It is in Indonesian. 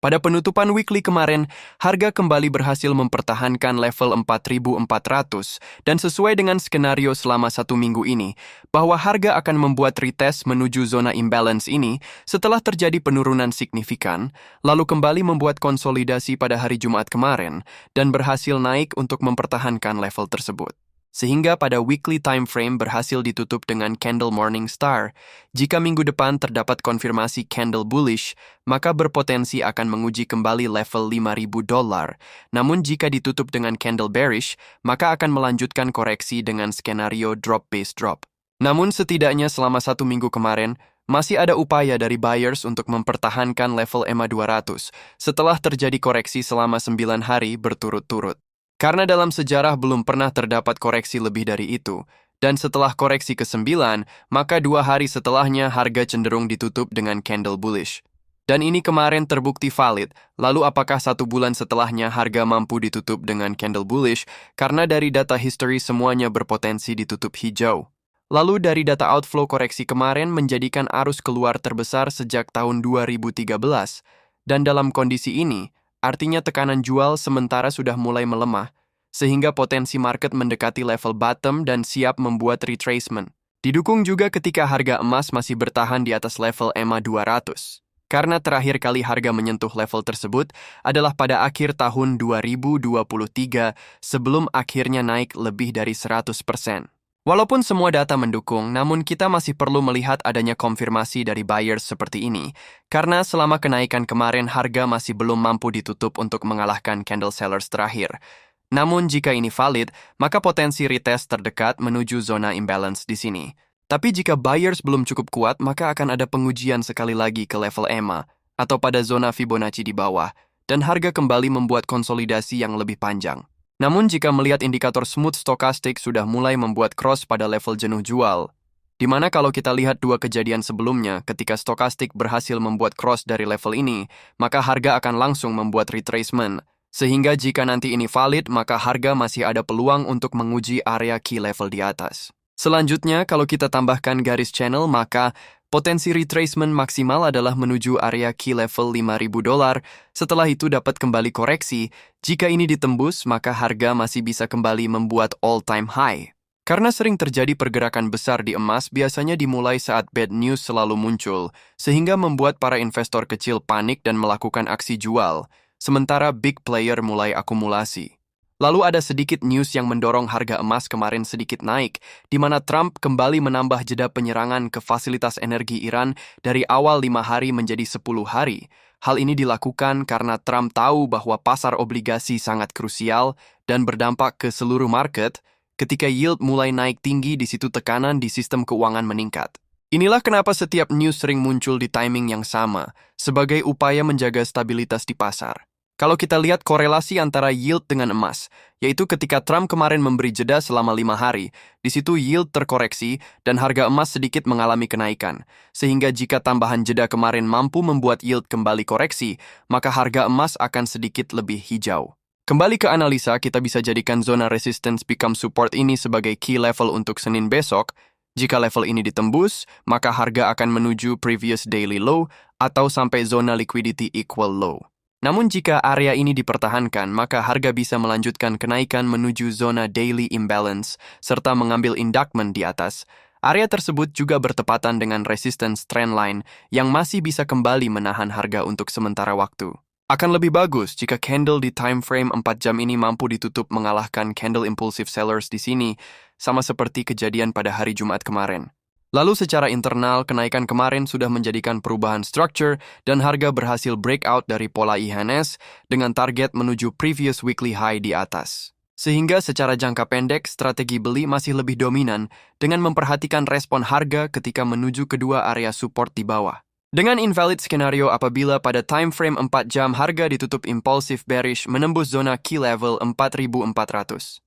Pada penutupan weekly kemarin, harga kembali berhasil mempertahankan level 4.400 dan sesuai dengan skenario selama 1 minggu ini, bahwa harga akan membuat retest menuju zona imbalance ini setelah terjadi penurunan signifikan, lalu kembali membuat konsolidasi pada hari Jumat kemarin dan berhasil naik untuk mempertahankan level tersebut. Sehingga pada weekly time frame berhasil ditutup dengan candle Morningstar. Jika minggu depan terdapat konfirmasi candle bullish, maka berpotensi akan menguji kembali level $5.000. Namun jika ditutup dengan candle bearish, maka akan melanjutkan koreksi dengan skenario drop-based drop. Namun setidaknya selama 1 minggu kemarin, masih ada upaya dari buyers untuk mempertahankan level EMA 200 setelah terjadi koreksi selama 9 hari berturut-turut. Karena dalam sejarah belum pernah terdapat koreksi lebih dari itu, dan setelah koreksi ke-9, maka 2 hari setelahnya harga cenderung ditutup dengan candle bullish. Dan ini kemarin terbukti valid, lalu apakah 1 bulan setelahnya harga mampu ditutup dengan candle bullish karena dari data history semuanya berpotensi ditutup hijau. Lalu dari data outflow koreksi kemarin menjadikan arus keluar terbesar sejak tahun 2013, dan dalam kondisi ini, artinya tekanan jual sementara sudah mulai melemah, sehingga potensi market mendekati level bottom dan siap membuat retracement. Didukung juga ketika harga emas masih bertahan di atas level EMA 200. Karena terakhir kali harga menyentuh level tersebut adalah pada akhir tahun 2023 sebelum akhirnya naik lebih dari 100%. Walaupun semua data mendukung, namun kita masih perlu melihat adanya konfirmasi dari buyers seperti ini, karena selama kenaikan kemarin harga masih belum mampu ditutup untuk mengalahkan candle sellers terakhir. Namun jika ini valid, maka potensi retest terdekat menuju zona imbalance di sini. Tapi jika buyers belum cukup kuat, maka akan ada pengujian sekali lagi ke level EMA, atau pada zona Fibonacci di bawah, dan harga kembali membuat konsolidasi yang lebih panjang. Namun jika melihat indikator smooth stochastic sudah mulai membuat cross pada level jenuh jual, di mana kalau kita lihat 2 kejadian sebelumnya ketika stochastic berhasil membuat cross dari level ini, maka harga akan langsung membuat retracement. Sehingga jika nanti ini valid, maka harga masih ada peluang untuk menguji area key level di atas. Selanjutnya, kalau kita tambahkan garis channel, maka potensi retracement maksimal adalah menuju area key level $5.000, setelah itu dapat kembali koreksi. Jika ini ditembus, maka harga masih bisa kembali membuat all-time high. Karena sering terjadi pergerakan besar di emas biasanya dimulai saat bad news selalu muncul, sehingga membuat para investor kecil panik dan melakukan aksi jual, sementara big player mulai akumulasi. Lalu ada sedikit news yang mendorong harga emas kemarin sedikit naik, di mana Trump kembali menambah jeda penyerangan ke fasilitas energi Iran dari awal 5 hari menjadi 10 hari. Hal ini dilakukan karena Trump tahu bahwa pasar obligasi sangat krusial dan berdampak ke seluruh market. Ketika yield mulai naik tinggi, di situ tekanan di sistem keuangan meningkat. Inilah kenapa setiap news sering muncul di timing yang sama, sebagai upaya menjaga stabilitas di pasar. Kalau kita lihat korelasi antara yield dengan emas, yaitu ketika Trump kemarin memberi jeda selama 5 hari, di situ yield terkoreksi dan harga emas sedikit mengalami kenaikan. Sehingga jika tambahan jeda kemarin mampu membuat yield kembali koreksi, maka harga emas akan sedikit lebih hijau. Kembali ke analisa, kita bisa jadikan zona resistance become support ini sebagai key level untuk Senin besok. Jika level ini ditembus, maka harga akan menuju previous daily low atau sampai zona liquidity equal low. Namun jika area ini dipertahankan, maka harga bisa melanjutkan kenaikan menuju zona daily imbalance, serta mengambil inductment di atas. Area tersebut juga bertepatan dengan resistance trendline yang masih bisa kembali menahan harga untuk sementara waktu. Akan lebih bagus jika candle di time frame 4 jam ini mampu ditutup mengalahkan candle impulsive sellers di sini, sama seperti kejadian pada hari Jumat kemarin. Lalu secara internal, kenaikan kemarin sudah menjadikan perubahan structure dan harga berhasil breakout dari pola IHSG dengan target menuju previous weekly high di atas. Sehingga secara jangka pendek, strategi beli masih lebih dominan dengan memperhatikan respon harga ketika menuju kedua area support di bawah. Dengan invalid skenario apabila pada time frame 4 jam harga ditutup impulsif bearish menembus zona key level 4.400.